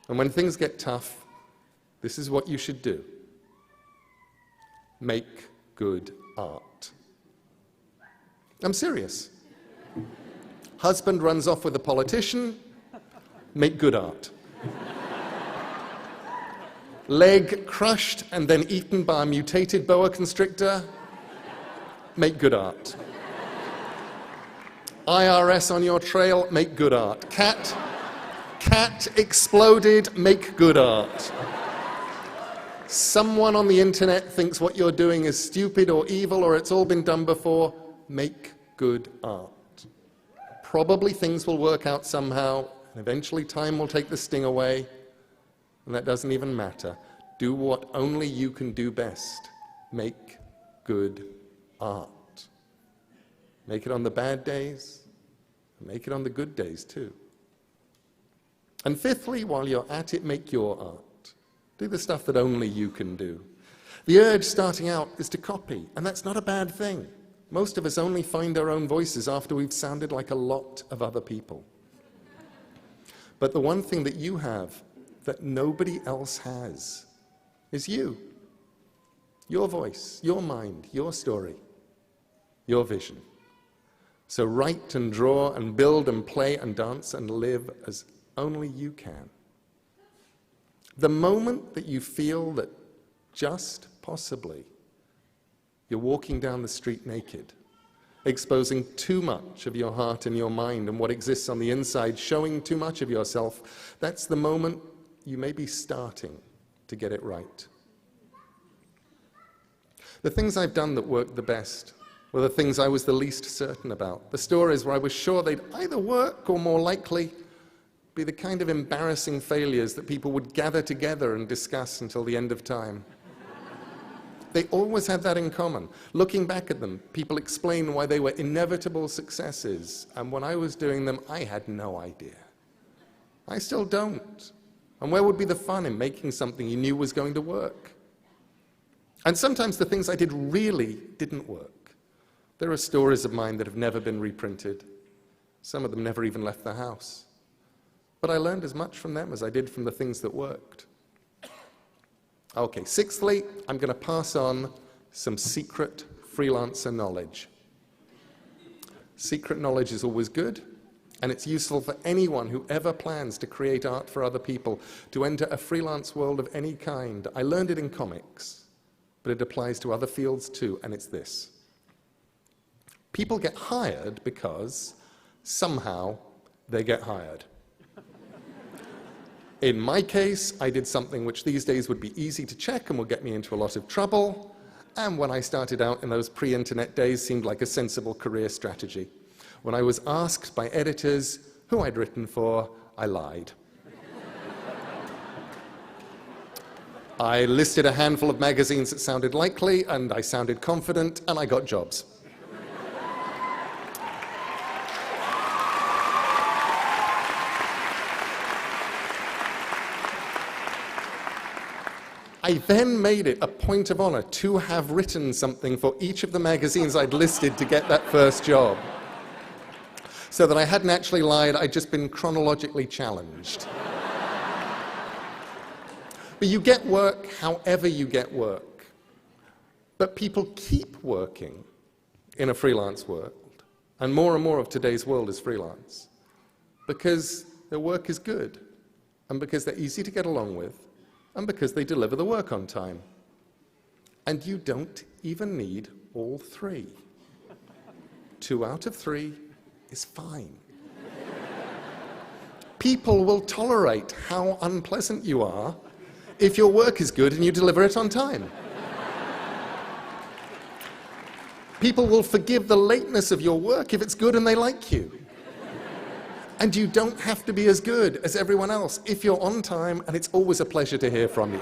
And when things get tough, this is what you should do. Make good art. I'm serious. Husband runs off with a politician, make good art. Leg crushed and then eaten by a mutated boa constrictor, make good art. IRS on your trail, make good art. Cat exploded, make good art. Someone on the internet thinks what you're doing is stupid or evil or it's all been done before, make good art. Probably things will work out somehow, and eventually time will take the sting away, and that doesn't even matter. Do what only you can do best. Make good art. Make it on the bad days, and make it on the good days too. And fifthly, while you're at it, make your art. Do the stuff that only you can do. The urge starting out is to copy, and that's not a bad thing. Most of us only find our own voices after we've sounded like a lot of other people. But the one thing that you have that nobody else has is you. Your voice, your mind, your story, your vision. So write and draw and build and play and dance and live as only you can. The moment that you feel that just possibly you're walking down the street naked, exposing too much of your heart and your mind and what exists on the inside, showing too much of yourself, that's the moment you may be starting to get it right. The things I've done that worked the best were the things I was the least certain about. The stories where I was sure they'd either work or more likely be the kind of embarrassing failures that people would gather together and discuss until the end of time. They always had that in common. Looking back at them, people explain why they were inevitable successes, and when I was doing them, I had no idea. I still don't. And where would be the fun in making something you knew was going to work? And sometimes the things I did really didn't work. There are stories of mine that have never been reprinted. Some of them never even left the house. But I learned as much from them as I did from the things that worked. Okay, sixthly, I'm going to pass on some secret freelancer knowledge. Secret knowledge is always good, and it's useful for anyone who ever plans to create art for other people, to enter a freelance world of any kind. I learned it in comics, but it applies to other fields too, and it's this. People get hired because somehow they get hired. In my case, I did something which these days would be easy to check and would get me into a lot of trouble, and when I started out in those pre-internet days seemed like a sensible career strategy. When I was asked by editors who I'd written for, I lied. I listed a handful of magazines that sounded likely, and I sounded confident, and I got jobs. I then made it a point of honor to have written something for each of the magazines I'd listed to get that first job. So that I hadn't actually lied, I'd just been chronologically challenged. But you get work however you get work. But people keep working in a freelance world. And more of today's world is freelance. Because their work is good. And because they're easy to get along with. And because they deliver the work on time. And you don't even need all three. 2 out of 3 is fine. People will tolerate how unpleasant you are if your work is good and you deliver it on time. People will forgive the lateness of your work if it's good and they like you. And you don't have to be as good as everyone else if you're on time, and it's always a pleasure to hear from you.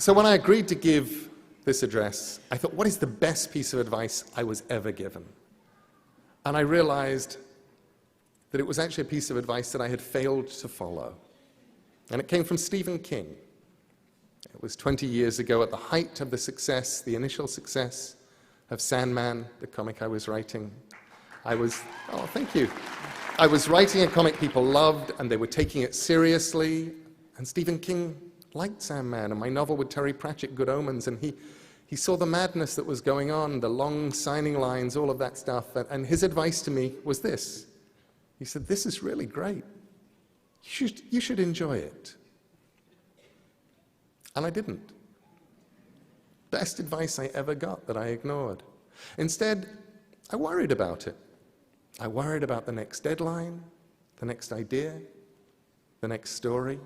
So when I agreed to give this address, I thought, what is the best piece of advice I was ever given? And I realized that it was actually a piece of advice that I had failed to follow. And it came from Stephen King. It was 20 years ago at the height of the success, the initial success of Sandman, the comic I was writing. Thank you. I was writing a comic people loved, and they were taking it seriously. And Stephen King liked Sandman, and my novel with Terry Pratchett, Good Omens, and he saw the madness that was going on, the long signing lines, all of that stuff. And his advice to me was this. He said, "This is really great. You should enjoy it." And I didn't. Best advice I ever got that I ignored. Instead, I worried about it. I worried about the next deadline, the next idea, the next story.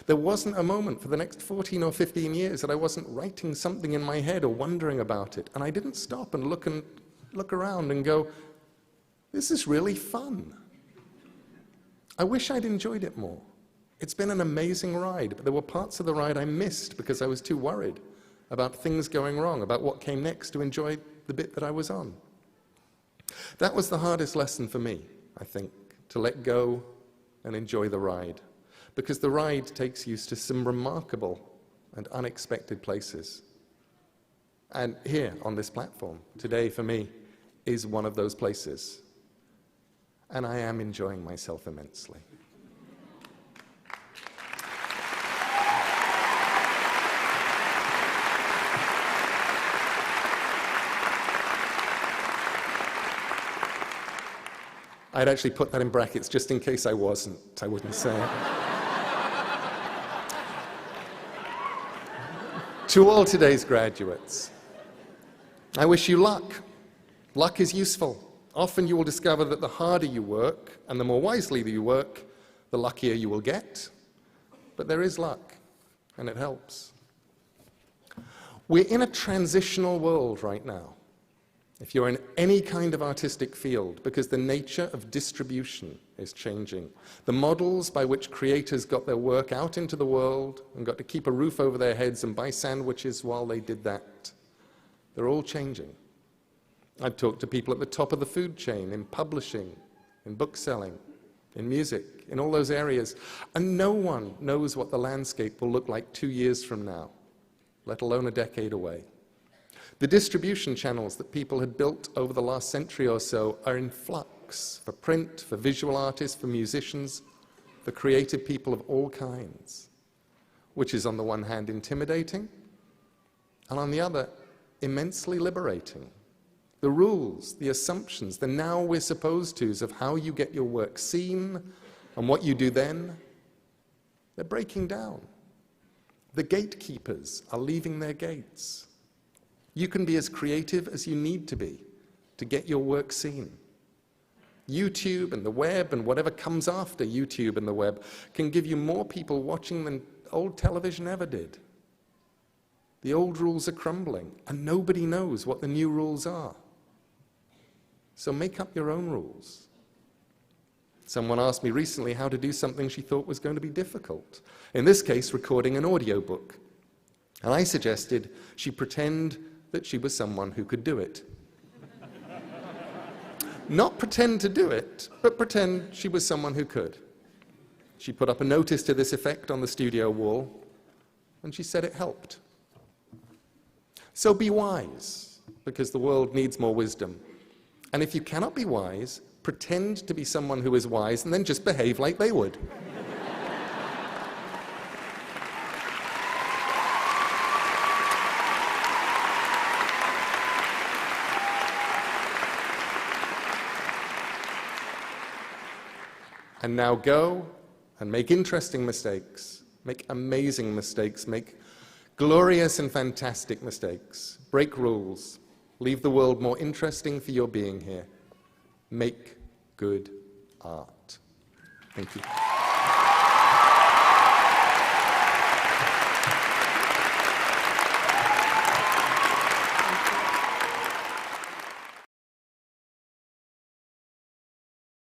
There wasn't a moment for the next 14 or 15 years that I wasn't writing something in my head or wondering about it. And I didn't stop and look around and go, "This is really fun." I wish I'd enjoyed it more. It's been an amazing ride, but there were parts of the ride I missed because I was too worried about things going wrong, about what came next, to enjoy the bit that I was on. That was the hardest lesson for me, I think, to let go and enjoy the ride, because the ride takes you to some remarkable and unexpected places. And here on this platform today, for me, is one of those places. And I am enjoying myself immensely. I'd actually put that in brackets just in case I wasn't. I wouldn't say it. To all today's graduates, I wish you luck. Luck is useful. Often you will discover that the harder you work and the more wisely you work, the luckier you will get. But there is luck, and it helps. We're in a transitional world right now, if you're in any kind of artistic field, because the nature of distribution is changing. The models by which creators got their work out into the world and got to keep a roof over their heads and buy sandwiches while they did that, they're all changing. I've talked to people at the top of the food chain, in publishing, in bookselling, in music, in all those areas, and no one knows what the landscape will look like 2 years from now, let alone a decade away. The distribution channels that people had built over the last century or so are in flux for print, for visual artists, for musicians, for creative people of all kinds, which is on the one hand intimidating, and on the other, immensely liberating. The rules, the assumptions, the now we're supposed to's of how you get your work seen and what you do then, they're breaking down. The gatekeepers are leaving their gates. You can be as creative as you need to be to get your work seen. YouTube and the web and whatever comes after YouTube and the web can give you more people watching than old television ever did. The old rules are crumbling, and nobody knows what the new rules are. So make up your own rules. Someone asked me recently how to do something she thought was going to be difficult. In this case, recording an audiobook. And I suggested she pretend that she was someone who could do it. Not pretend to do it, but pretend she was someone who could. She put up a notice to this effect on the studio wall, and she said it helped. So be wise, because the world needs more wisdom. And if you cannot be wise, pretend to be someone who is wise, and then just behave like they would. And now go and make interesting mistakes, make amazing mistakes, make glorious and fantastic mistakes, break rules, leave the world more interesting for your being here. Make good art. Thank you.